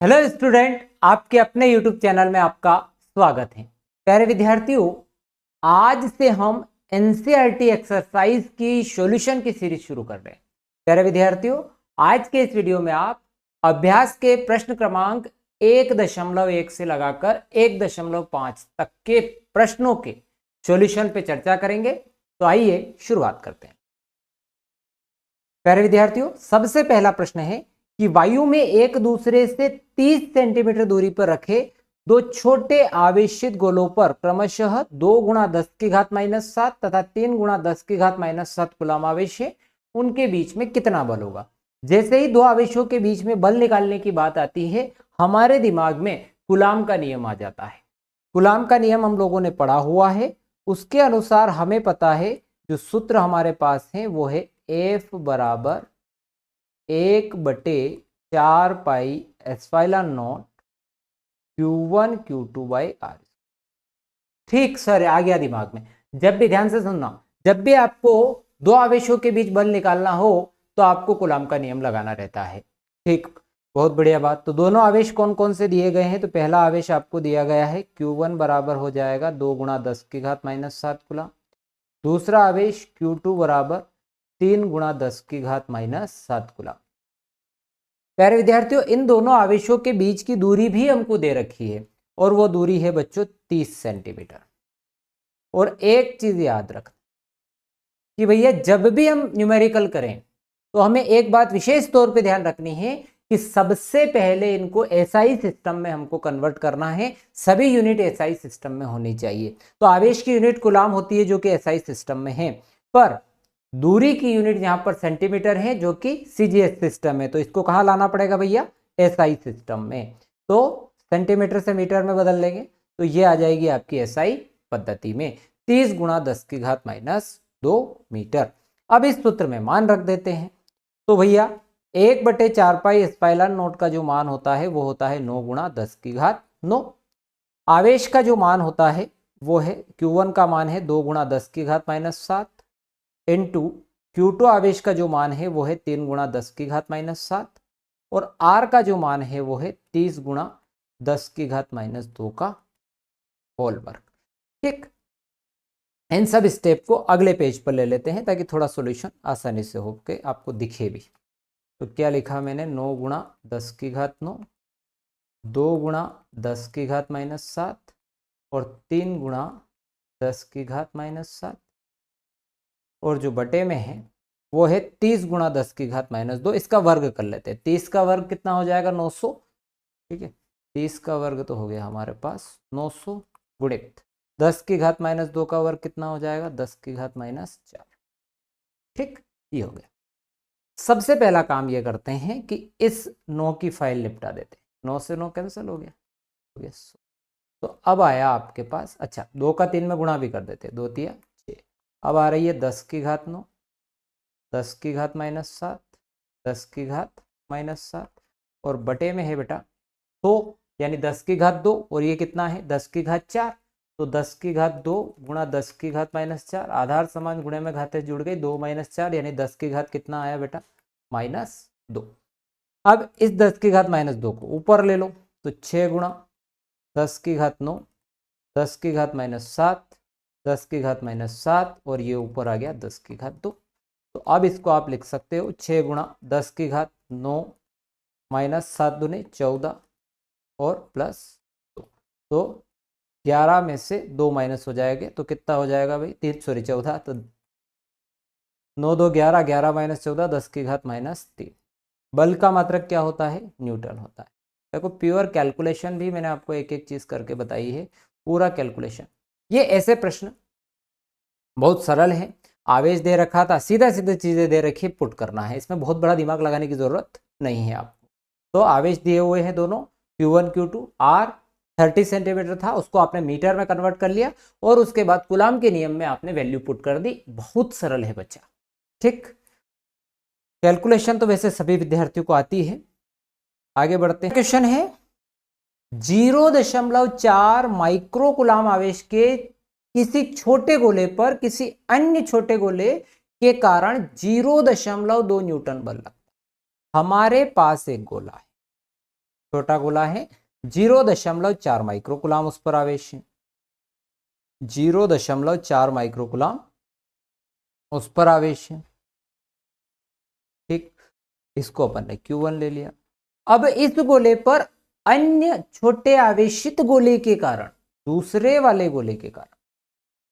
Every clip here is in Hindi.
हेलो स्टूडेंट, आपके अपने यूट्यूब चैनल में आपका स्वागत है। प्यारे विद्यार्थियों, आज से हम एनसीईआरटी एक्सरसाइज की सॉल्यूशन की सीरीज शुरू कर रहे हैं। प्यारे विद्यार्थियों, आज के इस वीडियो में आप अभ्यास के प्रश्न क्रमांक 1.1 से लगाकर 1.5 तक के प्रश्नों के सॉल्यूशन पे चर्चा करेंगे। तो आइए शुरुआत करते हैं। प्यारे विद्यार्थियों, सबसे पहला प्रश्न है कि वायु में एक दूसरे से 30 सेंटीमीटर दूरी पर रखे दो छोटे आवेशित गोलों पर क्रमशः 2 × 10⁻⁷ तथा 3 × 10⁻⁷ कूलम आवेश है। उनके बीच में कितना बल होगा? जैसे ही दो आवेशों के बीच में बल निकालने की बात आती है, हमारे दिमाग में कूलम का नियम आ जाता है। कूलम का नियम हम लोगों ने पढ़ा हुआ है। उसके अनुसार हमें पता है, जो सूत्र हमारे पास है वो है F बराबर 1/4 pi epsilon not Q1 Q2 by R। ठीक सर, आ गया दिमाग में। जब भी, ध्यान से सुनना, जब भी आपको दो आवेशों के बीच बल निकालना हो तो आपको कूलम का नियम लगाना रहता है। ठीक, बहुत बढ़िया बात। तो दोनों आवेश कौन कौन से दिए गए हैं? तो पहला आवेश आपको दिया गया है Q1 बराबर हो जाएगा 2 × 10⁻⁷ कूलम। दूसरा आवेश Q2 बराबर 3 × 10⁻⁷ कूलम। प्यारे विद्यार्थियों, इन दोनों आवेशों के बीच की दूरी भी हमको दे रखी है और वो दूरी है बच्चों 30 सेंटीमीटर। और एक चीज याद रखना कि भैया, जब भी हम न्यूमेरिकल करें तो हमें एक बात विशेष तौर पे ध्यान रखनी है कि सबसे पहले इनको एसआई सिस्टम में हमको कन्वर्ट करना है। सभी यूनिट एसआई सिस्टम में होनी चाहिए। तो आवेश की यूनिट कूलम होती है जो कि एसआई सिस्टम में है, पर दूरी की यूनिट यहां पर सेंटीमीटर है जो कि सीजीएस सिस्टम है। तो इसको कहां लाना पड़ेगा भैया? एसआई सिस्टम में। तो सेंटीमीटर से मीटर में बदल लेंगे तो ये आ जाएगी आपकी एसआई पद्धति में 30 × 10⁻² मीटर। अब इस सूत्र में मान रख देते हैं। तो भैया 1/4 पाई एप्सिलॉन नॉट का जो मान होता है वो होता है 9 × 10⁹। आवेश का जो मान होता है वो है Q1 का मान है 2 × 10⁻⁷ इंटू Q2 आवेश का जो मान है वो है 3 × 10⁻⁷ और R का जो मान है वो है 30 × 10⁻² का होल वर्ग। ठीक, इन सब स्टेप को अगले पेज पर ले लेते हैं ताकि थोड़ा सॉल्यूशन आसानी से हो के आपको दिखे भी। तो क्या लिखा मैंने? 9 × 10⁹, 2 × 10⁻⁷ और 3 × 10⁻⁷, और जो बटे में है वो है 30 × 10⁻²। इसका वर्ग कर लेते हैं। 30 का वर्ग कितना हो जाएगा? 900। ठीक है, 30 का वर्ग तो हो गया हमारे पास 900 गुणित 10⁻² का वर्ग कितना हो जाएगा? 10⁻⁴। ठीक, ये हो गया। सबसे पहला काम ये करते हैं कि इस 9 की फाइल निपटा देते हैं। 9 से 9 कैंसिल हो गया। तो अब आया आपके पास, अच्छा 2 का 3 में गुणा भी कर देते हैं, 2 × 3 = 6। अब आ रही है 10⁻⁹, 10⁻⁷, 10⁻⁻7 और बटे में है बेटा 100, यानी 10⁻2 और ये कितना है? 10⁻4। तो 10⁻2 × 10⁻⁻4, आधार समान गुणे में घातें जुड़ गई, 2 - 4 यानी 10⁻⁻ कितना आया बेटा? -2। अब इस 10⁻⁻2 को ऊपर ले लो तो 6 × 10⁻9, 10⁻⁻7, 10⁻⁻7 और ये ऊपर आ गया 10⁻2। तो अब इसको आप लिख सकते हो 6 × 10⁻9 - 7 दूनी 14 और +2। तो 11 में से 2 माइनस हो जाएंगे तो कितना हो जाएगा भाई? 14। तो 9 2 11, 11 - 14 10⁻⁻3। बल का मात्रक क्या होता है? न्यूटन होता है। देखो, प्योर कैलकुलेशन भी मैंने आपको एक एक चीज करके बताई है, पूरा कैलकुलेशन। ये ऐसे प्रश्न बहुत सरल है। आवेश दे रखा था, सीधा सीधे चीजें दे रखी, पुट करना है। इसमें बहुत बड़ा दिमाग लगाने की जरूरत नहीं है आपको। तो आवेश दिए हुए हैं दोनों, Q1 Q2। R 30 सेंटीमीटर था, उसको आपने मीटर में कन्वर्ट कर लिया और उसके बाद कूलम के नियम में आपने वैल्यू पुट कर दी। बहुत सरल है बच्चा। ठीक, कैलकुलेशन तो वैसे सभी विद्यार्थियों को आती है। आगे बढ़ते हैं। क्वेश्चन है 0.4 माइक्रो कूलम आवेश के किसी छोटे गोले पर किसी अन्य छोटे गोले के कारण 0.2 न्यूटन बल लगता है। हमारे पास एक गोला है, छोटा गोला है, 0.4 माइक्रोकुलाम उस पर आवेश है, 0.4 माइक्रोकुलाम उस पर आवेश है। ठीक, इसको अपन ने Q1 ले लिया। अब इस गोले पर अन्य छोटे आवेशित गोले के कारण, दूसरे वाले गोले के कारण,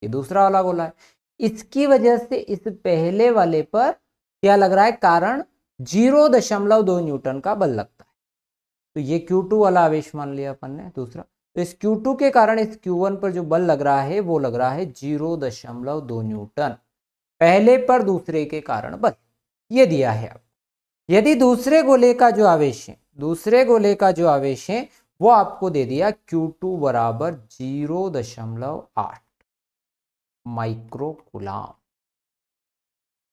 ये दूसरा वाला गोला है, इसकी वजह से इस पहले वाले पर क्या लग रहा है, कारण 0.2 न्यूटन का बल लगता है। तो ये Q2 वाला आवेश मान लिया अपन ने दूसरा। तो इस Q2 के कारण इस Q1 पर जो बल लग रहा है वो लग रहा है 0.2 न्यूटन, पहले पर दूसरे के कारण बल, ये दिया है। अब यदि दूसरे गोले का जो आवेश है, दूसरे गोले का जो आवेश है वो आपको दे दिया Q2 बराबर 0.8 माइक्रोकुलाम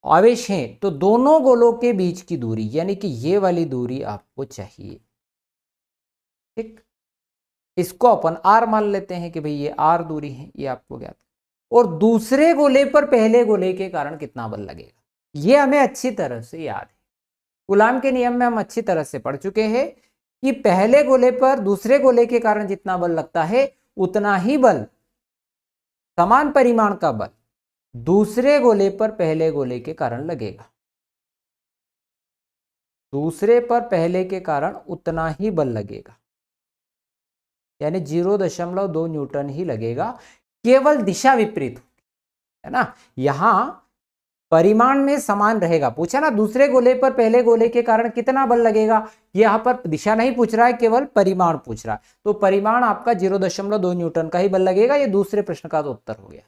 आवेश है, तो दोनों गोलों के बीच की दूरी यानी कि ये वाली दूरी आपको चाहिए। ठीक, इसको अपन R मान लेते हैं कि भाई ये R दूरी है, ये आपको ज्ञात है। और दूसरे गोले पर पहले गोले के कारण कितना बल लगेगा, ये हमें अच्छी तरह से याद है। कूलाम के नियम में हम अच्छी तरह से पढ़ चुके हैं कि पहले गोले पर दूसरे गोले के कारण जितना बल लगता है उतना ही बल, समान परिमाण का बल दूसरे गोले पर पहले गोले के कारण लगेगा। दूसरे पर पहले के कारण उतना ही बल लगेगा, यानी 0.2 न्यूटन ही लगेगा, केवल दिशा विपरीत है ना। यहां परिमाण में समान रहेगा, पूछा ना दूसरे गोले पर पहले गोले के कारण कितना बल लगेगा, यहां पर दिशा नहीं पूछ रहा है, केवल परिमाण पूछ रहा है। तो परिमाण आपका 0.2 न्यूटन का ही बल लगेगा। ये दूसरे प्रश्न का तो उत्तर हो गया,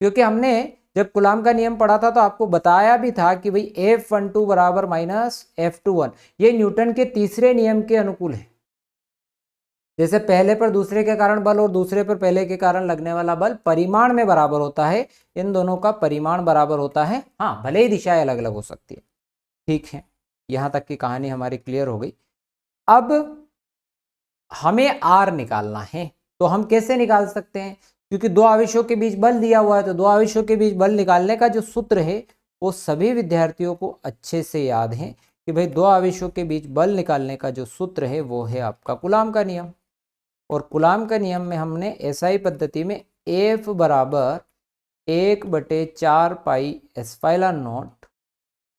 क्योंकि हमने जब कूलाम का नियम पढ़ा था तो आपको बताया भी था कि भाई F12 बराबर माइनस F21, ये न्यूटन के तीसरे नियम के अनुकूल है। जैसे पहले पर दूसरे के कारण बल और दूसरे पर पहले के कारण लगने वाला बल परिमाण में बराबर होता है, इन दोनों का परिमाण बराबर होता है। हाँ, भले ही दिशाएं अलग अलग हो सकती है। ठीक है, यहां तक की कहानी हमारी क्लियर हो गई। अब हमें R निकालना है, तो हम कैसे निकाल सकते हैं, क्योंकि दो आवेशों के बीच बल दिया हुआ है, तो दो आवेशों के बीच बल निकालने का जो सूत्र है वो सभी विद्यार्थियों को अच्छे से याद है कि भाई दो आवेशों के बीच बल निकालने का जो सूत्र है वो है आपका कूलाम का नियम। और कूलाम के नियम में हमने एसआई पद्धति में F बराबर 1/4 पाई एस्पाइलन नॉट,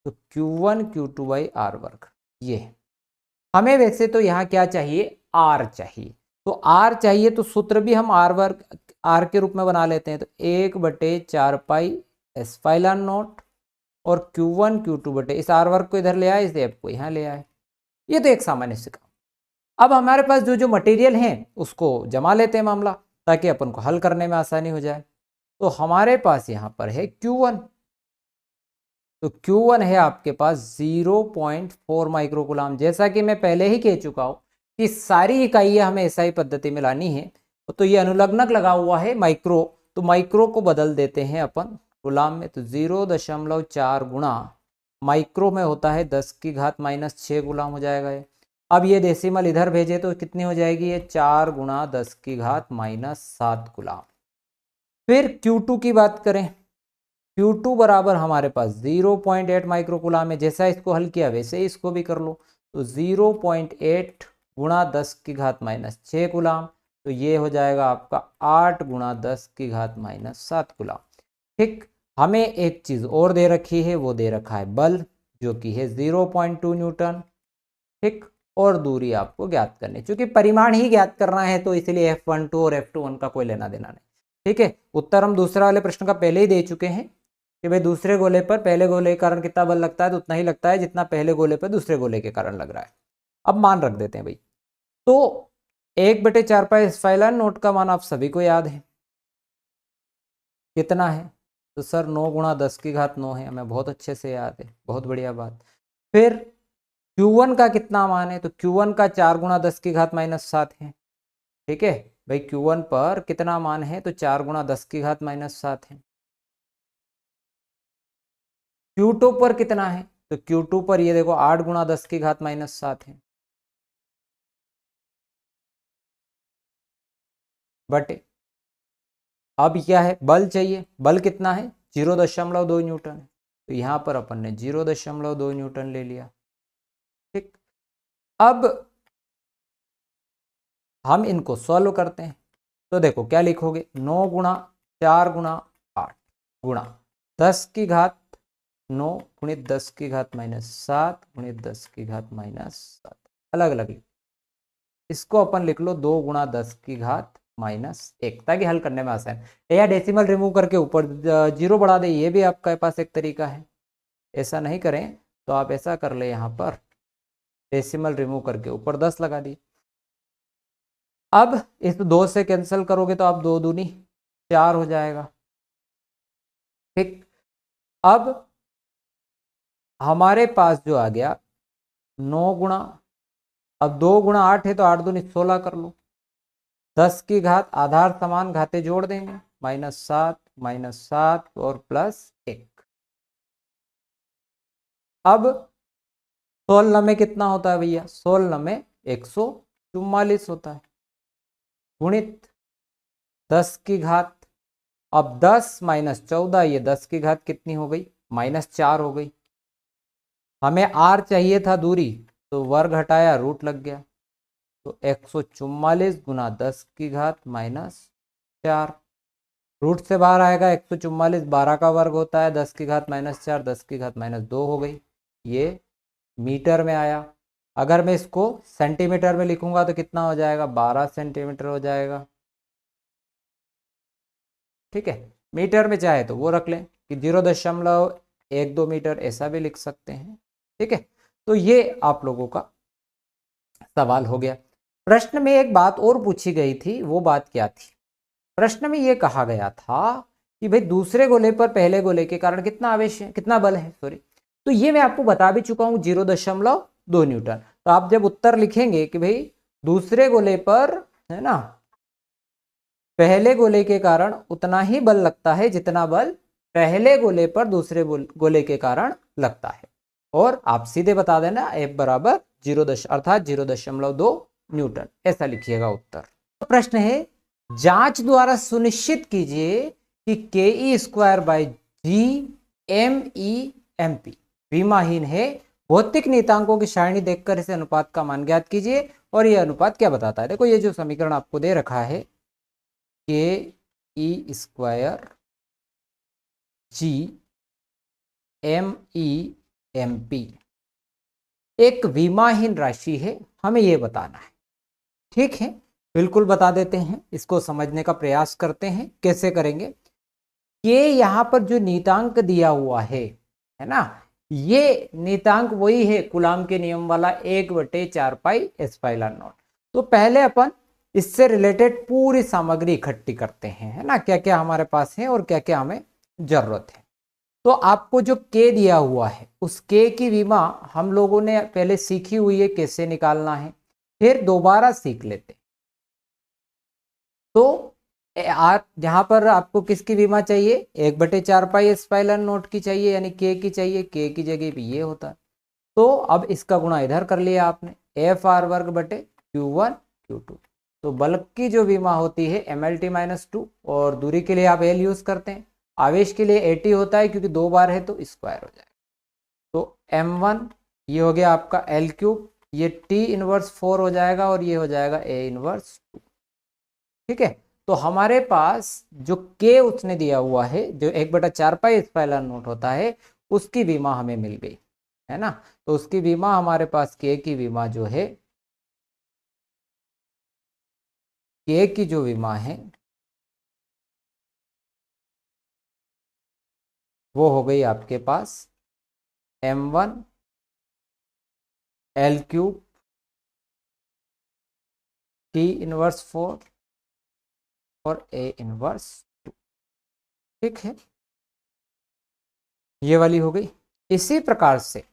तो Q1 Q2 बाई R वर्ग। ये हमें वैसे तो यहाँ क्या चाहिए, R चाहिए, तो R चाहिए तो सूत्र भी हम R वर्ग R के रूप में बना लेते हैं। तो 1/4 पाई एस्पाइलन नॉट और Q1 Q2 बटे, इस R वर्ग को इधर ले आए, इस F को यहाँ ले आए। ये तो एक सामान्य से काम। अब हमारे पास जो जो मटेरियल है उसको जमा लेते हैं मामला, ताकि अपन को हल करने में आसानी हो जाए। तो हमारे पास यहाँ पर है Q1, तो Q1 है आपके पास 0.4 माइक्रोकुलाम। जैसा कि मैं पहले ही कह चुका हूँ कि सारी इकाइयाँ हमें एसआई पद्धति में लानी है, तो ये अनुलग्नक लगा हुआ है माइक्रो, तो माइक्रो को बदल देते हैं अपन कुलाम में। तो 0.4 गुणा माइक्रो में होता है 10⁻⁻6 गुलाम हो जाएगा ये। अब ये डेसिमल इधर भेजे तो कितनी हो जाएगी, ये 4 × 10⁻⁷ गुलाम। फिर Q2 की बात करें, Q2 बराबर हमारे पास 0.8 माइक्रोकुलाम है। जैसा इसको हल किया वैसे ही इसको भी कर लो, तो 0.8 × 10⁻⁶ गुलाम, तो ये हो जाएगा आपका 8 × 10⁻⁷ गुलाम। ठीक, हमें एक चीज और दे रखी है, वो दे रखा है बल, जो कि है 0.2 न्यूटन। ठीक, और दूरी आपको ज्ञात करनी, क्योंकि परिमाण ही ज्ञात करना है, तो इसलिए F12 और F21 का कोई लेना देना नहीं। ठीक है, उत्तर हम दूसरा वाले प्रश्न का पहले ही दे चुके हैं कि भाई दूसरे गोले पर पहले गोले के कारण कितना बल लगता है, तो उतना ही लगता है जितना पहले गोले पर दूसरे गोले के कारण लग रहा है। अब मान रख देते हैं भाई, तो 1/4 पाई एप्सिलॉन नॉट का मान आप सभी को याद है, कितना है, तो सर 9 × 10⁹ है, हमें बहुत अच्छे से याद है, बहुत बढ़िया बात। फिर Q1 का कितना मान है, तो Q1 का 4 × 10⁻⁷ है। ठीक है भाई, Q1 पर कितना मान है, तो 4 × 10⁻⁷ है। Q2 पर कितना है, तो Q2 पर ये देखो 8 × 10⁻⁷ है, बटे अब क्या है, बल चाहिए, बल कितना है 0.2 न्यूटन है, तो यहां पर अपन ने 0.2 न्यूटन ले लिया। ठीक, अब हम इनको सॉल्व करते हैं। तो देखो क्या लिखोगे, 9 गुणा 4 गुणा 8 गुणा 10 की घात 9 गुणित 10 की घात -7 गुणित 10 की घात -7, अलग अलग इसको अपन लिख लो 2 गुणा 10 की घात -1, ताकि हल करने में आसान है। या डेसिमल रिमूव करके ऊपर 0 बढ़ा दे, ये भी आपके पास एक तरीका है। ऐसा नहीं करें तो आप ऐसा कर ले, यहाँ पर डेसिमल रिमूव करके ऊपर 10 लगा दिए। अब इस 2 से कैंसिल करोगे तो आप 2 दूनी 4 हो जाएगा। ठीक, अब हमारे पास जो आ गया 9 गुणा, अब 2 गुणा 8 है तो 8 दूनी 16 कर लो, 10 की घात आधार समान घाते जोड़ देंगे, -7 -7 और +1। अब 16 में कितना होता है भैया, 16 में 144 होता है, गुणित 10 की घात, अब 10 -14, ये 10 की घात कितनी हो गई, -4 हो गई। हमें r चाहिए था दूरी, तो वर्ग हटाया रूट लग गया, तो 144 गुना 10 की घात -4, रूट से बाहर आएगा 144, 12 का वर्ग होता है, 10 की घात -4, 10 की घात -2 हो गई, ये मीटर में आया। अगर मैं इसको सेंटीमीटर में लिखूंगा तो कितना हो जाएगा, 12 सेंटीमीटर हो जाएगा। ठीक है, मीटर में चाहे तो वो रख लें कि 0.12 मीटर, ऐसा भी लिख सकते हैं। ठीक है, तो ये आप लोगों का सवाल हो गया। प्रश्न में एक बात और पूछी गई थी, वो बात क्या थी, प्रश्न में ये कहा गया था कि भाई दूसरे गोले पर पहले गोले के कारण कितना आवेश है, कितना बल है, सॉरी, तो ये मैं आपको बता भी चुका हूं, 0.2 न्यूटन। तो आप जब उत्तर लिखेंगे कि भाई दूसरे गोले पर, है ना, पहले गोले के कारण उतना ही बल लगता है जितना बल पहले गोले पर दूसरे गोले के कारण लगता है, और आप सीधे बता देना F बराबर 0.2 न्यूटन, ऐसा लिखिएगा उत्तर। तो प्रश्न है, जांच द्वारा सुनिश्चित कीजिए कि ke²/g विमाहीन है। भौतिक नियतांकों की सारणी देखकर इसे अनुपात का मान ज्ञात कीजिए, और यह अनुपात क्या बताता है। देखो ये जो समीकरण आपको दे रखा है, ke²g एक विमाहीन राशि है, हमें यह बताना है। ठीक है, बिल्कुल बता देते हैं, इसको समझने का प्रयास करते हैं। कैसे करेंगे, ये यहां पर जो नियतांक दिया हुआ है ना, ये नियतांक वही है कूलाम के नियम वाला 1/4 पाई एप्सिलॉन0। तो पहले अपन इससे रिलेटेड पूरी सामग्री इकट्ठी करते हैं, है ना, क्या क्या हमारे पास है और क्या क्या हमें जरूरत है। तो आपको जो के दिया हुआ है, उस के की विमा हम लोगों ने पहले सीखी हुई है कैसे निकालना है, फिर दोबारा सीख लेते। तो जहां पर आपको किसकी विमा चाहिए, 1/4 पाई एप्सिलॉन0 की चाहिए, यानी के की चाहिए, के की जगह पे ये होता है। तो अब इसका गुणा इधर कर लिया आपने, Fr²/Q1 Q2। तो बल्क की जो विमा होती है MLT-2, और दूरी के लिए आप L यूज करते हैं, आवेश के लिए AT होता है, क्योंकि 2 बार है तो स्क्वायर हो जाएगा। तो M1 ये हो गया आपका L3, ये T−4 हो जाएगा, और ये हो जाएगा A−2। ठीक है, तो हमारे पास जो के उसने दिया हुआ है, जो 1/4 पाई एप्सिलॉन0 होता है, उसकी विमा हमें मिल गई, है ना। तो उसकी विमा हमारे पास के की विमा जो है, के की जो विमा है वो हो गई आपके पास M1 L3 T−4 और A−2। ठीक है, ये वाली हो गई। इसी प्रकार से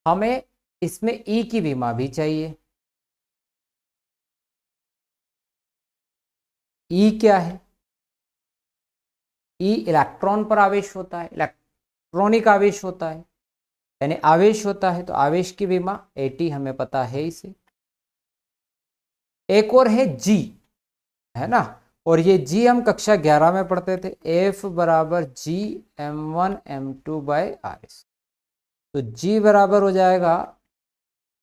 हमें इसमें ई की विमा भी चाहिए। ई क्या है, ई इलेक्ट्रॉन पर आवेश होता है, इलेक्ट्रॉनिक आवेश होता है, यानी आवेश होता है, तो आवेश की विमा AT हमें पता है इसे। एक और है जी, है ना, और ये जी हम कक्षा 11 में पढ़ते थे, F बराबर G(m1m2/r²)। तो जी बराबर हो जाएगा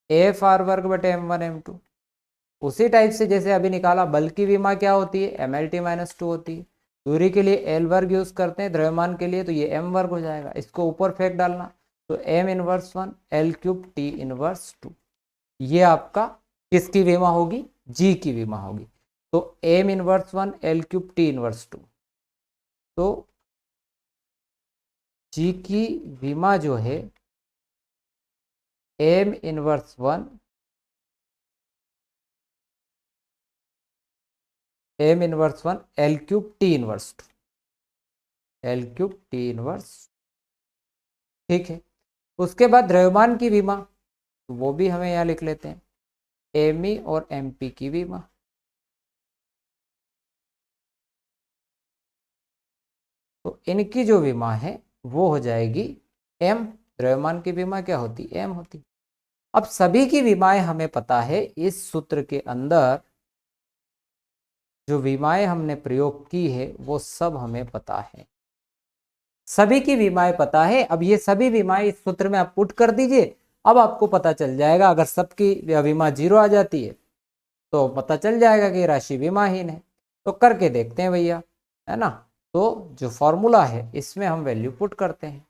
F r² /m1m2। उसी टाइप से जैसे अभी निकाला, बल की विमा क्या होती है, mLT-2 होती है। दूरी के लिए L वर्ग यूज करते हैं, द्रव्यमान के लिए तो ये m वर्ग हो जाएगा। इसको ऊपर फेंक डालना तो m inverse 1 L³ T inverse 2, ये आपका किसकी विमा होगी, G की विमा होगी। तो m inverse 1 L³ T inverse 2, तो G की विमा जो है m inverse 1 m inverse 1 L³ T inverse 2, L³ T inverse, ठीक है। उसके बाद द्रव्यमान की विमा, तो वो भी हमें यहाँ लिख लेते हैं, एमई और एमपी की विमा। तो इनकी जो विमा है वो हो जाएगी एम, द्रव्यमान की विमा क्या होती, एम होती। अब सभी की विमाएं हमें पता है, इस सूत्र के अंदर जो विमाएं हमने प्रयोग की है वो सब हमें पता है, सभी की विमाएं पता है। अब ये सभी विमाएं इस सूत्र में आप पुट कर दीजिए, अब आपको पता चल जाएगा। अगर सबकी विमा 0 आ जाती है तो पता चल जाएगा कि राशि विमाहीन है। तो करके देखते हैं भैया, है ना। तो जो फॉर्मूला है इसमें हम वैल्यू पुट करते हैं।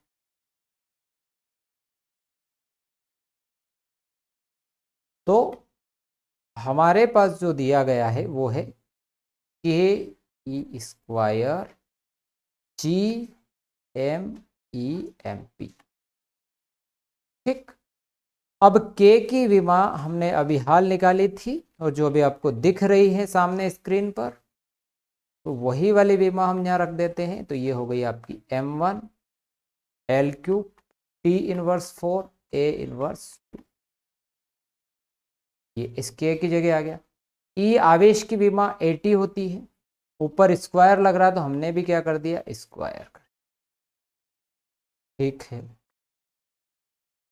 तो हमारे पास जो दिया गया है वो है K E square G M E M P, ठीक। अब के की विमा हमने अभी हाल निकाली थी और जो अभी आपको दिख रही है सामने स्क्रीन पर, तो वही वाली विमा हम यहाँ रख देते हैं। तो ये हो गई आपकी m1 L³ T inverse 4 A inverse 2, ये इस के की जगह आ गया। ई आवेश की विमा 80 होती है, ऊपर स्क्वायर लग रहा तो हमने भी क्या कर दिया, स्क्वायर कर, ठीक है।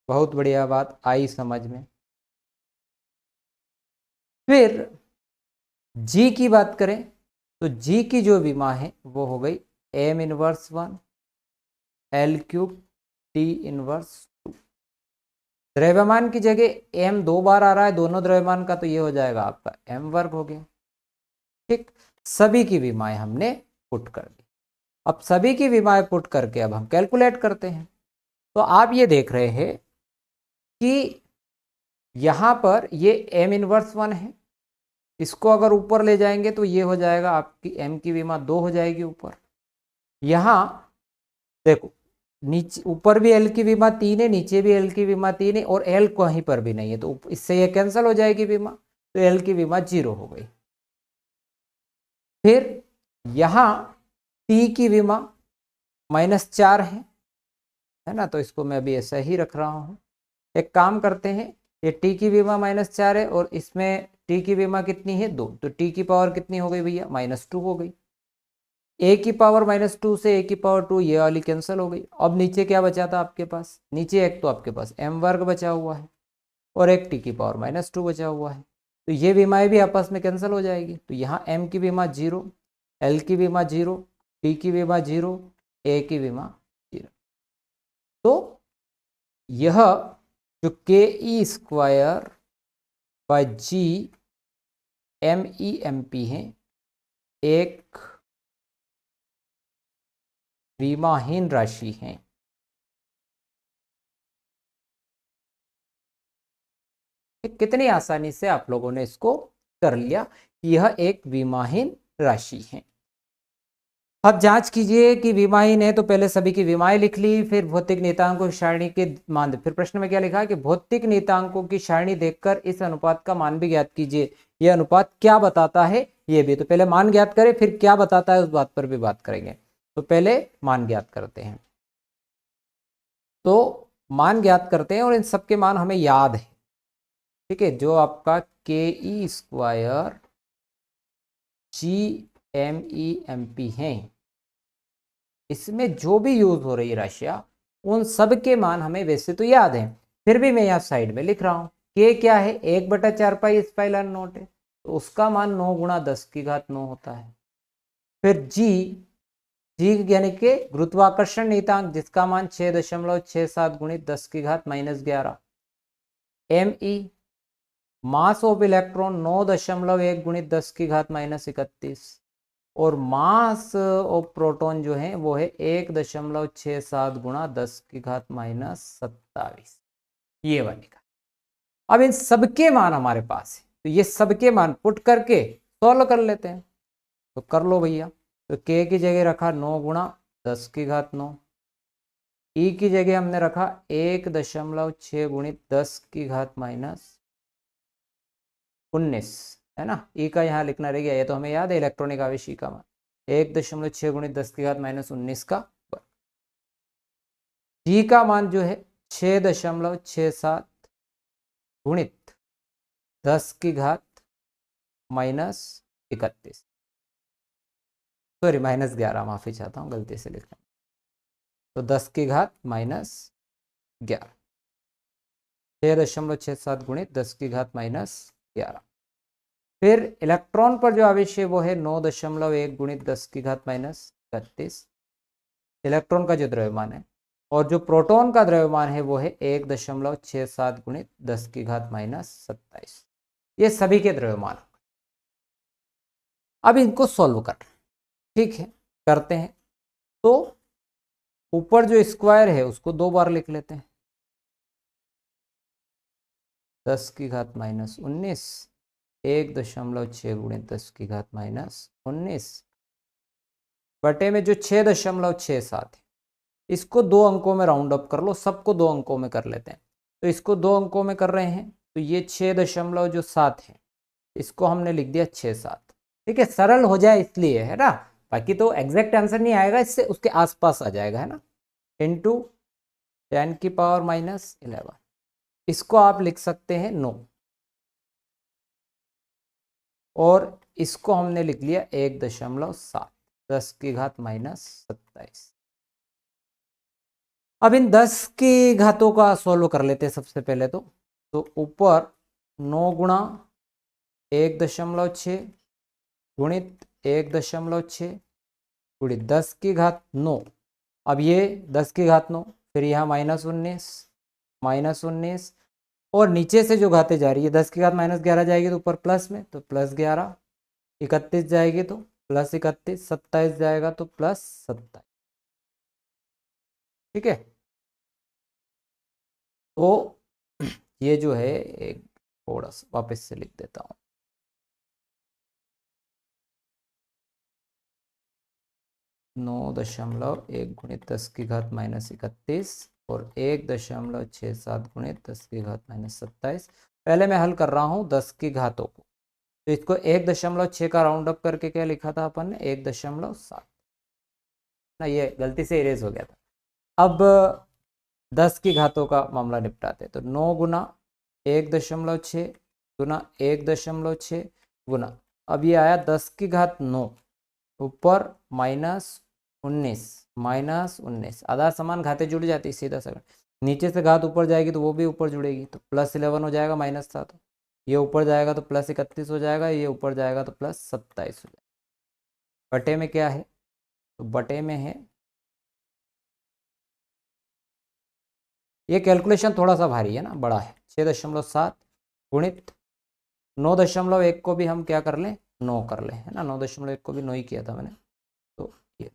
बहुत बढ़िया बात आई समझ में। फिर जी की बात करें तो जी की जो विमा है वो हो गई m inverse 1 L³ T inverse 2। द्रव्यमान की जगह m 2 बार आ रहा है दोनों द्रव्यमान का, तो ये हो जाएगा आपका m वर्ग हो गया, ठीक। सभी की विमाएं हमने पुट कर दी। अब सभी की विमाएं पुट करके अब हम कैलकुलेट करते हैं। तो आप ये देख रहे हैं कि यहां पर ये m इनवर्स 1 है, इसको अगर ऊपर ले जाएंगे तो ये हो जाएगा आपकी m की विमा 2 हो जाएगी ऊपर। यहां देखो नीचे ऊपर भी L की विमा 3 है, नीचे भी L की विमा 3 है और L कहीं पर भी नहीं है, तो इससे ये कैंसिल हो जाएगी विमा, तो L की विमा 0 हो गई। फिर यहां T की विमा -4 है ना, तो इसको मैं अभी ऐसा ही रख रहा हूं। एक काम करते हैं, ये T की विमा -4 है और इसमें T की विमा कितनी है 2, तो T की पावर कितनी हो गई भैया, -2 हो गई। A की पावर -2 से A की पावर 2, ये वाली कैंसिल हो गई। अब नीचे क्या बचा था आपके पास, नीचे एक तो आपके पास m वर्ग बचा हुआ है और एक T की पावर -2 बचा हुआ है, तो ये विमाएं भी आपस में कैंसिल हो जाएगी। तो यहाँ m की विमा 0, L की विमा 0, T की विमा 0, A की विमा 0। तो यह जो K E square by G M E M P है, एक विमाहीन राशि है। कितनी आसानी से आप लोगों ने इसको कर लिया, यह एक विमाहीन राशि है। अब जांच कीजिए कि विमाहीन है, तो पहले सभी की विमाएं लिख ली, फिर भौतिक नियतांकों की सारणी के मान। फिर प्रश्न में क्या लिखा है कि भौतिक नियतांकों की सारणी देखकर इस अनुपात का मान भी ज्ञात कीजिए। यह अनुपात क्या बताता है, ये भी तो पहले मान ज्ञात करें, फिर क्या बताता है उस बात पर भी बात करेंगे। तो पहले मान ज्ञात करते हैं। तो मान ज्ञात करते हैं और इन सबके मान हमें याद है, ठीक है। जो आपका K E square G M E M P है, इसमें जो भी यूज हो रही राशियां, उन सब के मान हमें वैसे तो याद है, फिर भी मैं यहाँ साइड में लिख रहा हूँ। के क्या है, 1/4 पाई एप्सिलॉन नॉट है, तो उसका मान 9 × 10⁻9 होता है। फिर जी यानी कि गुरुत्वाकर्षण नियतांक, जिसका मान 6.67 × 10⁻−11। M e mass of electron 9.1 गुणित 10 की घात माइनस 31 और मास ऑफ प्रोटॉन जो है वो है 1.67 गुणा 10 की घात माइनस 27, ये बनेगा। अब इन सबके मान हमारे पास है, तो ये सबके मान पुट करके सॉल्व कर लेते हैं। तो कर लो भैया। तो के की जगह रखा 9 गुणा 10 की घात 9, ई की जगह हमने रखा 1.6 गुणित 10 की घात माइनस 19, है ना। ई का यहाँ लिखना रह गया, ये तो हमें याद है इलेक्ट्रॉनिक आवेश ई का मान 1.6 गुणित 10 की घात माइनस 19 का वर्ग। जी का मान जो है 6.67 गुणित 10 की घात माइनस 31, सॉरी माइनस 11, माफी चाहता हूँ गलती से लिखा। तो 10 की घात माइनस 11, 6.67 गुणित 10 की घात माइनस 11। फिर इलेक्ट्रॉन पर जो आवेश है वो है 9.1 गुणित 10 की घात माइनस 31, इलेक्ट्रॉन का जो द्रव्यमान है। और जो प्रोटॉन का द्रव्यमान है वो है 1.67 गुणित 10 की घात माइनस 27। ये सभी के द्रव्यमान। अब इनको सॉल्व कर, ठीक है, करते हैं। तो ऊपर जो स्क्वायर है उसको 2 बार लिख लेते हैं, 10 की घात माइनस 19, 1.6 गुणित 10 की घात माइनस 19 बटे में जो 6.67 है, इसको 2 अंकों में राउंड अप कर लो, सबको 2 अंकों में कर लेते हैं। तो इसको 2 अंकों में कर रहे हैं, तो ये 6.7 है, इसको हमने लिख दिया 6.7, ठीक है, सरल हो जाए इसलिए, है ना। बाकी तो एग्जैक्ट आंसर नहीं आएगा, इससे उसके आसपास आ जाएगा, है ना। इंटू 10 की पावर माइनस 11, इसको आप लिख सकते हैं 9, और इसको हमने लिख लिया 1.7, 10 की घात माइनस 27। अब इन 10 की घातों का सॉल्व कर लेते हैं सबसे पहले। तो ऊपर 9 गुणा 1.6 गुणित 1.6 गुणित 10 की घात 9, अब ये 10 की घात 9, फिर यहाँ -19 और नीचे से जो घातें जा रही है 10 की घात -11 जाएगी तो ऊपर प्लस में, तो +11, 31 जाएगी तो +31, 27 जाएगा तो +27, ठीक है। तो ये जो है एक थोड़ा सा वापस से लिख देता हूँ, 9.1 गुणित 10 की घात माइनस 31 और 1.67 गुणित 10 की घात माइनस 27। पहले मैं हल कर रहा हूँ 10 की घातों को, तो इसको 1.6 का राउंड अप करके क्या लिखा था अपन ने, 1.7 ना, ये गलती से इरेज हो गया था। अब 10 की घातों का मामला निपटाते, तो 9 गुना 1.6 गुना 1.6 गुना, अब ये आया 10 की घात 9 ऊपर -19 आधार समान घातें जुड़ जाती है सीधा सा, नीचे से घात ऊपर जाएगी तो वो भी ऊपर जुड़ेगी, तो +11 हो जाएगा -7, ये ऊपर जाएगा तो +31 हो जाएगा, ये ऊपर जाएगा तो +27 हो जाएगा। बटे में क्या है, तो बटे में है, ये कैलकुलेशन थोड़ा सा भारी है ना, बड़ा है, 6.7 गुणित 9.1 को भी हम क्या कर लें, 9 कर लें, है ना, 9.1 को भी 9 ही किया था मैंने, तो ये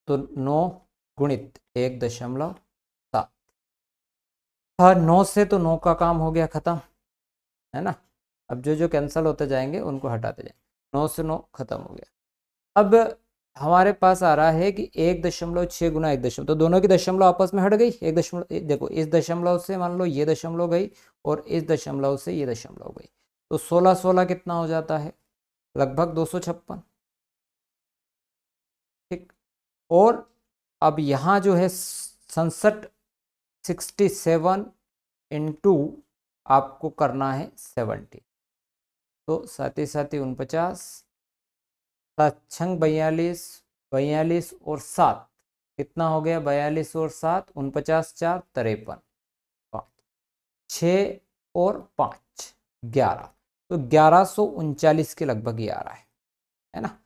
तो 9 गुणित 1.7, हाँ 9 से तो 9 का काम हो गया खत्म, है ना। अब जो जो कैंसिल होते जाएंगे उनको हटाते जाएंगे, 9 से 9 खत्म हो गया। अब हमारे पास आ रहा है कि 1.6 गुना 1 तो दोनों की दशमलव आपस में हट गई, 1 देखो इस दशमलव से मान लो ये दशमलव गई और इस दशमलव से ये दशमलव गई, तो 16 कितना हो जाता है, लगभग 256, ठीक। और अब यहाँ जो है 67 इंटू आपको करना है 70, तो 49 7 42 42 और 7 कितना हो गया, 42 और 7 49 4 53, 6 और 5 11, तो 1139 के लगभग ये आ रहा है ना।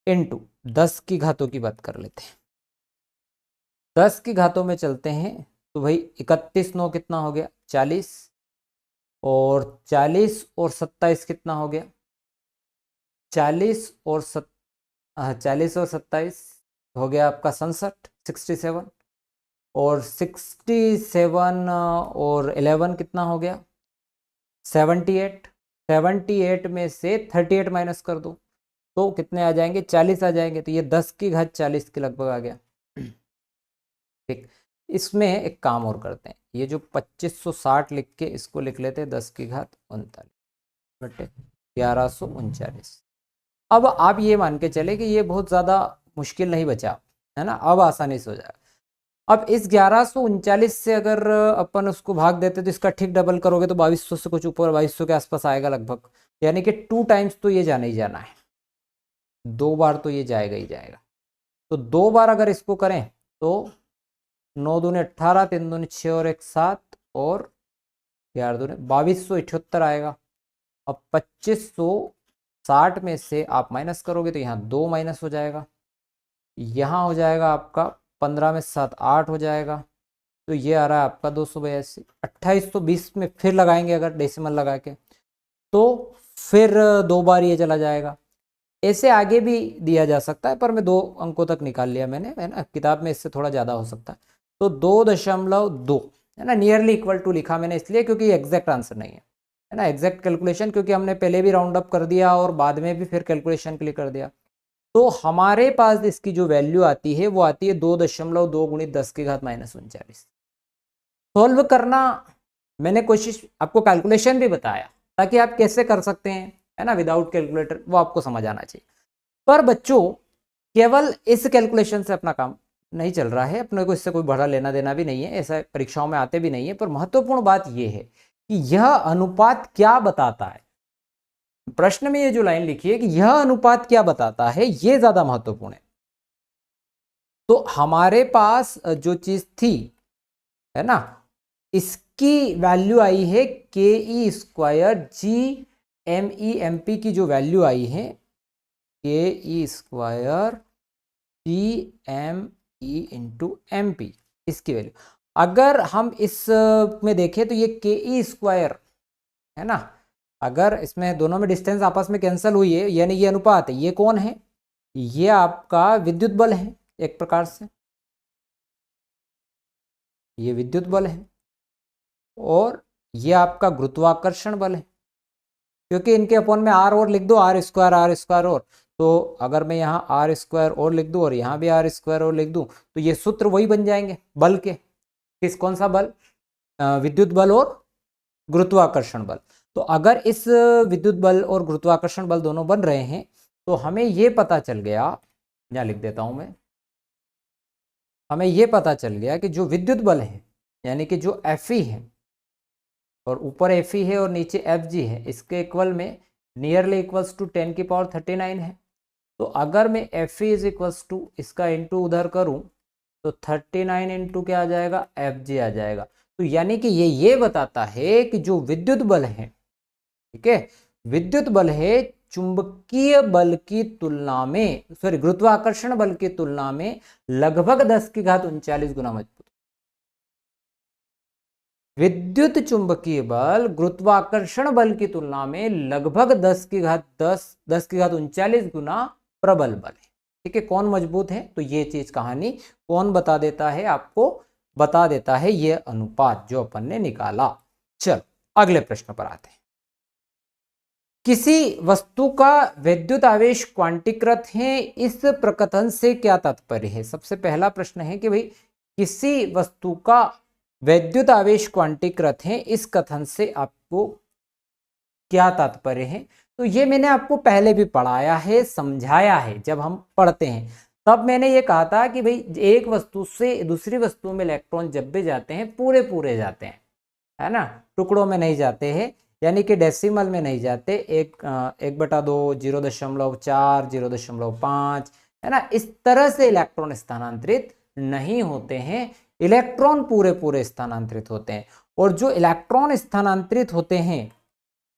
इंटू 10 की घातों की बात कर लेते हैं, 10 की घातों में चलते हैं, तो भाई 31 9 कितना हो गया 40, और 40 और 27 कितना हो गया? 40 और 27 हो गया आपका 67 और 67 और 11 कितना हो गया? 78 में से 38 माइनस कर दो तो कितने आ जाएंगे? 40 आ जाएंगे। तो ये 10 की घात 40 के लगभग आ गया। ठीक, इसमें एक काम और करते हैं, ये जो 2560 लिख के इसको लिख लेते हैं 10 की घात 39 बटे 1139। अब आप ये मान के चले कि ये बहुत ज़्यादा मुश्किल नहीं बचा है ना, अब आसानी से हो जाएगा। अब इस 1139 से अगर अपन उसको भाग देते तो इसका ठीक डबल करोगे तो 2200 से कुछ ऊपर 2200 के आसपास आएगा लगभग, यानी कि 2 टाइम्स तो ये जाना ही जाना है, 2 बार तो ये जाएगा ही जाएगा। तो 2 बार अगर इसको करें तो 9 दूने 18, 3 दूने 6 और 1 7 और 11 दूने 2278 आएगा। अब 2560 में से आप माइनस करोगे तो यहाँ 2 माइनस हो जाएगा, यहाँ हो जाएगा आपका 15 में 7 8 हो जाएगा, तो ये आ रहा है आपका 282। 2820 में फिर लगाएंगे अगर डेसिमल लगा के तो फिर 2 बार ये चला जाएगा। ऐसे आगे भी दिया जा सकता है पर मैं 2 अंकों तक निकाल लिया मैंने, है ना, किताब में इससे थोड़ा ज़्यादा हो सकता है। तो 2.2 है ना, नियरली इक्वल टू लिखा मैंने इसलिए क्योंकि एग्जैक्ट आंसर नहीं है ना, एग्जैक्ट कैलकुलेशन क्योंकि हमने पहले भी राउंड अप कर दिया और बाद में भी फिर कैलकुलेशन के लिए कर दिया। तो हमारे पास इसकी जो वैल्यू आती है वो आती है 2.2 गुणित 10 की घात -39। सॉल्व करना मैंने कोशिश आपको कैलकुलेशन भी बताया ताकि आप कैसे कर सकते हैं, है ना, विदाउट कैलकुलेटर, वो आपको समझ आना चाहिए। पर बच्चों केवल इस कैलकुलेशन से अपना काम नहीं चल रहा है, अपने को इससे कोई बड़ा लेना देना भी नहीं है, ऐसा परीक्षाओं में आते भी नहीं है। पर महत्वपूर्ण बात यह है कि यह अनुपात क्या बताता है, प्रश्न में ये जो लाइन लिखी है कि यह अनुपात क्या बताता है, ये ज्यादा महत्वपूर्ण है। तो हमारे पास जो चीज थी, है ना, इसकी वैल्यू आई है ke² GME/MP की जो वैल्यू आई है ke² GME/MP, इसकी वैल्यू अगर हम इस में देखें तो ये ke² है ना, अगर इसमें दोनों में डिस्टेंस आपस में कैंसिल हुई है यानी ये अनुपात है, ये कौन है? ये आपका विद्युत बल है एक प्रकार से, ये विद्युत बल है और ये आपका गुरुत्वाकर्षण बल है, क्योंकि इनके अपॉन में आर और लिख दो, r² और, तो अगर मैं यहाँ r² और लिख दूं और यहाँ भी r² और लिख दूं तो ये सूत्र वही बन जाएंगे बल के। किस कौन सा बल? विद्युत बल और गुरुत्वाकर्षण बल। तो अगर इस विद्युत बल और गुरुत्वाकर्षण बल दोनों बन रहे हैं तो हमें ये पता चल गया, यहाँ लिख देता हूं मैं, हमें ये पता चल गया कि जो विद्युत बल है यानी कि जो Fe है और ऊपर Fe है और नीचे Fg है, इसके इक्वल में नियरली इक्वल्स टू 10⁻39 है। तो अगर मैं Fe इज इक्वल्स टू इसका इंटू उधर करूं तो 39 इंटू क्या आ जाएगा? Fg आ जाएगा। तो यानी कि ये बताता है कि जो विद्युत बल है, ठीक है, विद्युत बल है चुंबकीय बल की तुलना में, सॉरी गुरुत्वाकर्षण बल की तुलना में लगभग 10 की घात 39 गुना मजबूत। विद्युत चुंबकीय बल गुरुत्वाकर्षण बल की तुलना में लगभग 10 की घात 39 गुना प्रबल बल है। ठीक है, कौन मजबूत है? तो ये चीज कहानी कौन बता देता है? आपको बता देता है ये अनुपात जो अपन ने निकाला। चल अगले प्रश्न पर आते हैं। किसी वस्तु का विद्युत आवेश क्वांटीकृत है, इस प्रकथन से क्या तात्पर्य है? सबसे पहला प्रश्न है कि भाई किसी वस्तु का विद्युत आवेश क्वांटीकृत है, इस कथन से आपको क्या तात्पर्य है? तो ये मैंने आपको पहले भी पढ़ाया है, समझाया है। जब हम पढ़ते हैं तब मैंने ये कहा था कि भाई एक वस्तु से दूसरी वस्तु में इलेक्ट्रॉन जब भी जाते हैं पूरे पूरे जाते हैं, है ना, टुकड़ों में नहीं जाते हैं, यानी कि डेसिमल में नहीं जाते, 1/2, 0.4, 0.5, है ना, इस तरह से इलेक्ट्रॉन स्थानांतरित नहीं होते हैं। इलेक्ट्रॉन पूरे पूरे स्थानांतरित होते हैं और जो इलेक्ट्रॉन स्थानांतरित होते हैं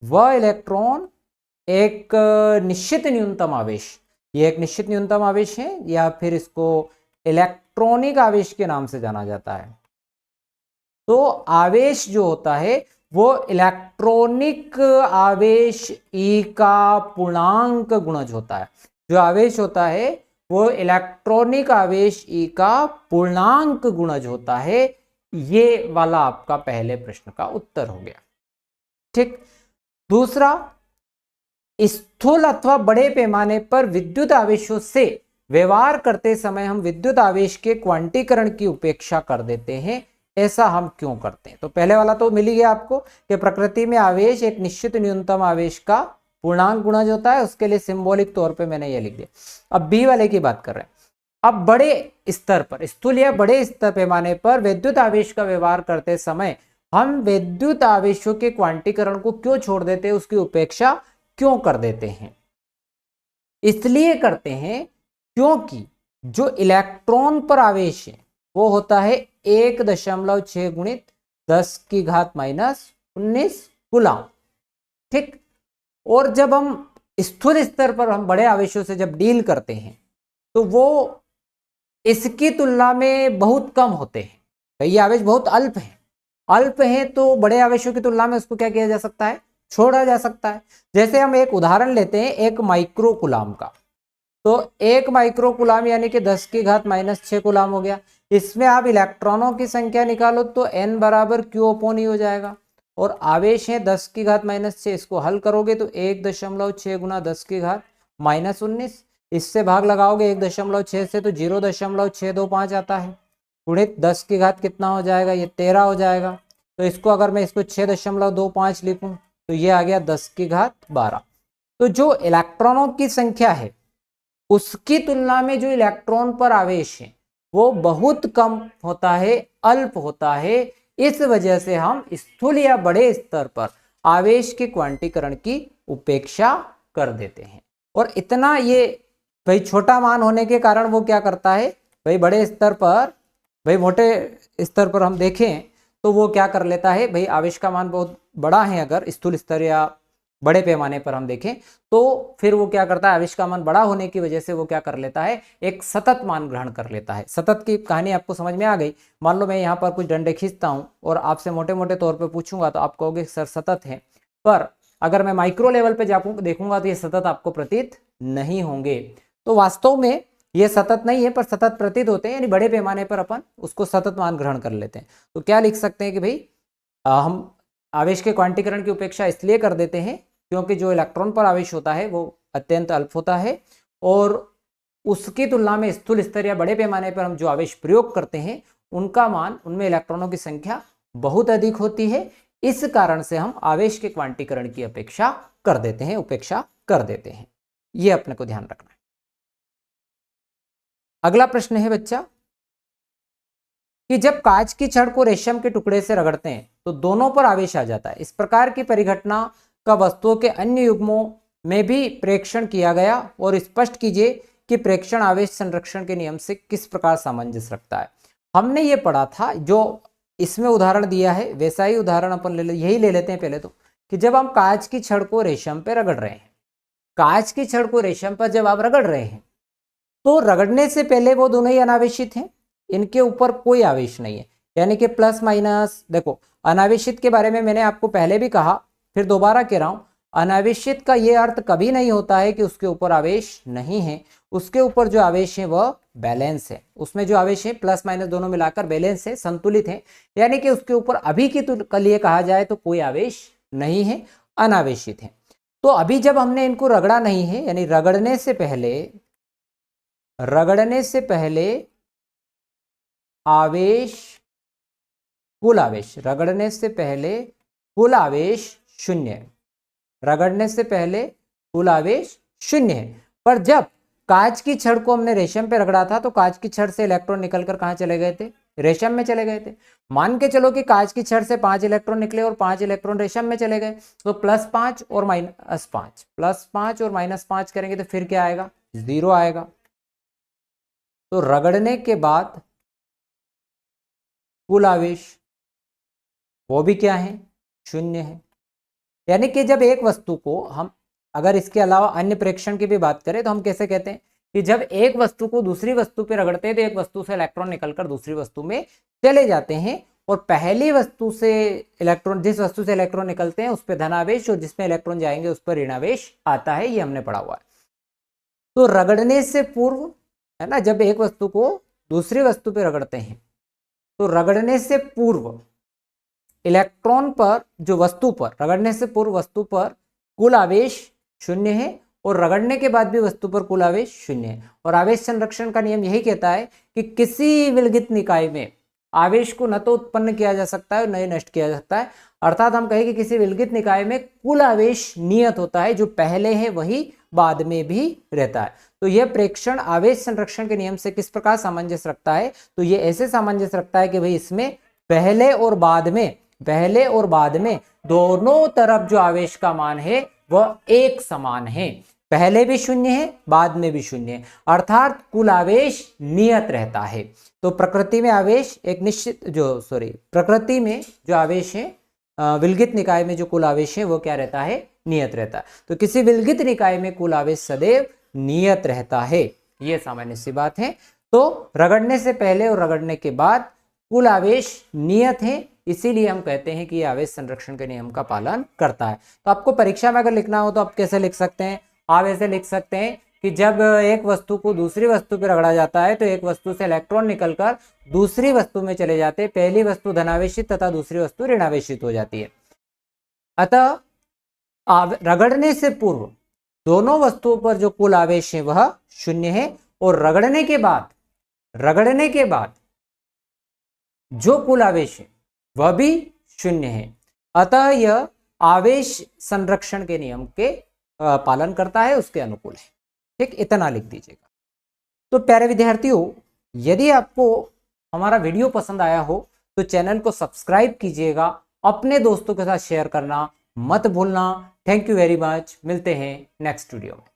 वह इलेक्ट्रॉन एक निश्चित न्यूनतम आवेश, ये एक निश्चित न्यूनतम आवेश है या फिर इसको इलेक्ट्रॉनिक आवेश के नाम से जाना जाता है। तो आवेश जो होता है वो इलेक्ट्रॉनिक आवेश E का पूर्णांक गुणज होता है। जो आवेश होता है वो इलेक्ट्रॉनिक आवेश E का पूर्णांक गुणज होता है। ये वाला आपका पहले प्रश्न का उत्तर हो गया। ठीक। दूसरा, स्थूल अथवा बड़े पैमाने पर विद्युत आवेशों से व्यवहार करते समय हम विद्युत आवेश के क्वांटीकरण की उपेक्षा कर देते हैं, ऐसा हम क्यों करते हैं? तो पहले वाला तो मिल ही गया आपको कि प्रकृति में आवेश एक निश्चित न्यूनतम आवेश का पूर्णांक गुणज होता है, उसके लिए सिंबॉलिक तौर पे मैंने ये लिख दिया। अब बी वाले की बात कर रहे हैं। अब बड़े स्तर पर, स्थूल या बड़े स्तर पैमाने पर विद्युत आवेश का व्यवहार करते समय हम विद्युत आवेशों के क्वांटीकरण को क्यों छोड़ देते हैं, उसकी उपेक्षा क्यों कर देते हैं? इसलिए करते हैं क्योंकि जो इलेक्ट्रॉन पर आवेश है वो होता है 1.6 गुणित 10 की घात -19 कूलम। ठीक। और जब हम स्थूल स्तर पर हम बड़े आवेशों से जब डील करते हैं तो वो इसकी तुलना में बहुत कम होते हैं। ये आवेश बहुत अल्प है तो बड़े आवेशों की तुलना में उसको क्या किया जा सकता है, छोड़ा जा सकता है। जैसे हम एक उदाहरण लेते हैं एक माइक्रो कूलम का, तो 1 माइक्रो कूलम यानी कि 10 की घात -6 कूलम हो गया। इसमें आप इलेक्ट्रॉनों की संख्या निकालो तो n बराबर Q/E हो जाएगा, और आवेश है 10 की घात -6, इसको हल करोगे तो 1.6 गुना 10 की घात -19, इससे भाग लगाओगे 1.6 से तो 0.625 आता है, गुणित 10 की घात कितना हो जाएगा, ये 13 हो जाएगा। तो इसको अगर मैं इसको 6.25 लिखूं तो ये आ गया 10 की घात 12। तो जो इलेक्ट्रॉनों की संख्या है उसकी तुलना में जो इलेक्ट्रॉन पर आवेश है वो बहुत कम होता है, अल्प होता है। इस वजह से हम स्थूल या बड़े स्तर पर आवेश के क्वांटीकरण की उपेक्षा कर देते हैं। और इतना ये भाई छोटा मान होने के कारण वो क्या करता है भाई, बड़े स्तर पर, भाई मोटे स्तर पर हम देखें तो वो क्या कर लेता है भाई, आवेश का मान बहुत बड़ा है अगर स्थूल स्तर या बड़े पैमाने पर हम देखें तो फिर वो क्या करता है, आवेश का मान बड़ा होने की वजह से वो क्या कर लेता है, एक सतत मान ग्रहण कर लेता है। सतत की कहानी आपको समझ में आ गई। मान लो मैं यहाँ पर कुछ डंडे खींचता हूँ और आपसे मोटे मोटे तौर पे पूछूंगा तो आप कहोगे सर सतत है, पर अगर मैं माइक्रो लेवल पे जाऊँ देखूंगा तो ये सतत आपको प्रतीत नहीं होंगे। तो वास्तव में ये सतत नहीं है पर सतत प्रतीत होते हैं, यानी बड़े पैमाने पर अपन उसको सतत मान ग्रहण कर लेते हैं। तो क्या लिख सकते हैं कि भाई हम आवेश के क्वांटीकरण की उपेक्षा इसलिए कर देते हैं क्योंकि जो इलेक्ट्रॉन पर आवेश होता है वो अत्यंत अल्प होता है, और उसकी तुलना में स्थूल स्तर या बड़े पैमाने पर हम जो आवेश प्रयोग करते हैं उनका मान, उनमें इलेक्ट्रॉनों की संख्या बहुत अधिक होती है। इस कारण से हम आवेश के क्वांटीकरण की अपेक्षा कर देते हैं, उपेक्षा कर देते हैं। यह अपने को ध्यान रखना है। अगला प्रश्न है बच्चा कि जब कांच की छड़ को रेशम के टुकड़े से रगड़ते हैं तो दोनों पर आवेश आ जाता है। इस प्रकार की परिघटना का वस्तुओं के अन्य युग्मों में भी प्रेक्षण किया गया, और स्पष्ट कीजिए कि प्रेक्षण आवेश संरक्षण के नियम से किस प्रकार सामंजस्य रखता है। हमने ये पढ़ा था, जो इसमें उदाहरण दिया है वैसा ही उदाहरण अपन यही ले लेते हैं पहले तो, कि जब हम कांच की छड़ को रेशम पे रगड़ रहे हैं, कांच की छड़ को रेशम पर जब आप रगड़ रहे हैं तो रगड़ने से पहले वो दोनों ही अनावेशित हैं, इनके ऊपर कोई आवेश नहीं है, यानी कि प्लस माइनस। देखो अनावेशित के बारे में मैंने आपको पहले भी कहा, फिर दोबारा कह रहा हूं, अनावेशित का यह अर्थ कभी नहीं होता है कि उसके ऊपर आवेश नहीं है। उसके ऊपर जो आवेश है वह बैलेंस है, उसमें जो आवेश है प्लस माइनस दोनों मिलाकर बैलेंस है, संतुलित है, यानी कि उसके ऊपर अभी के लिए कहा जाए तो कोई आवेश नहीं है, अनावेशित है। तो अभी जब हमने इनको रगड़ा नहीं है, यानी रगड़ने से पहले आवेश, कुल आवेश, रगड़ने से पहले कुल आवेश शून्य है, रगड़ने से पहले कुल आवेश शून्य है। पर जब कांच की छड़ को हमने रेशम पे रगड़ा था तो कांच की छड़ से इलेक्ट्रॉन निकलकर कहां चले गए थे, रेशम में चले गए थे। मान के चलो कि कांच की छड़ से 5 इलेक्ट्रॉन निकले और 5 इलेक्ट्रॉन रेशम में चले गए, तो +5 और -5, +5 और -5 करेंगे तो फिर क्या आएगा, 0 आएगा। तो रगड़ने के बाद कुल आवेश वो भी क्या है, शून्य है। यानी कि जब एक वस्तु को हम, अगर इसके अलावा अन्य प्रेक्षण की भी बात करें तो हम कैसे कहते हैं कि जब एक वस्तु को दूसरी वस्तु पे रगड़ते हैं तो एक वस्तु से इलेक्ट्रॉन निकलकर दूसरी वस्तु में चले जाते हैं, और पहली वस्तु से इलेक्ट्रॉन, जिस वस्तु से इलेक्ट्रॉन निकलते हैं उस पर धनावेश और जिसमें इलेक्ट्रॉन जाएंगे उस पर ऋणावेश आता है, ये हमने पढ़ा हुआ है। तो रगड़ने से पूर्व, है ना, जब एक वस्तु को दूसरी वस्तु पर रगड़ते हैं तो रगड़ने से पूर्व इलेक्ट्रॉन पर, जो वस्तु पर रगड़ने से पूर्व वस्तु पर कुल आवेश 0 है और रगड़ने के बाद भी वस्तु पर कुल आवेश 0 है। और आवेश संरक्षण का नियम यही कहता है कि किसी विलगित निकाय में आवेश को न तो उत्पन्न किया जा सकता है और न ही नष्ट किया जा सकता है। अर्थात हम कहें कि किसी विलगित निकाय में कुल आवेश नियत होता है, जो पहले है वही बाद में भी रहता है। तो यह प्रेक्षण आवेश संरक्षण के नियम से किस प्रकार सामंजस्य रखता है, तो यह ऐसे सामंजस्य रखता है कि भाई इसमें पहले और बाद में दोनों तरफ जो आवेश का मान है वह एक समान है, पहले भी 0 है बाद में भी 0 है, अर्थात कुल आवेश नियत रहता है। तो प्रकृति में आवेश एक निश्चित प्रकृति में जो आवेश है, विलगित निकाय में जो कुल आवेश है वो क्या रहता है, नियत रहता है। तो किसी विलगित निकाय में कुल आवेश सदैव नियत रहता है, ये सामान्य सी बात है। तो रगड़ने से पहले और रगड़ने के बाद कुल आवेश नियत है, इसीलिए हम कहते हैं कि यह आवेश संरक्षण के नियम का पालन करता है। तो आपको परीक्षा में अगर लिखना हो तो आप कैसे लिख सकते हैं, आप ऐसे लिख सकते हैं कि जब एक वस्तु को दूसरी वस्तु पर रगड़ा जाता है तो एक वस्तु से इलेक्ट्रॉन निकलकर दूसरी वस्तु में चले जाते हैं, पहली वस्तु धनावेशित तथा दूसरी वस्तु ऋणावेशित हो जाती है। अतः रगड़ने से पूर्व दोनों वस्तुओं पर जो कुल आवेश है वह 0 है और रगड़ने के बाद जो कुल आवेश है वह भी 0 है। अतः यह आवेश संरक्षण के नियम के पालन करता है, उसके अनुकूल है। ठीक, इतना लिख दीजिएगा। तो प्यारे विद्यार्थियों, यदि आपको हमारा वीडियो पसंद आया हो तो चैनल को सब्सक्राइब कीजिएगा, अपने दोस्तों के साथ शेयर करना मत भूलना। थैंक यू वेरी मच, मिलते हैं नेक्स्ट वीडियो में।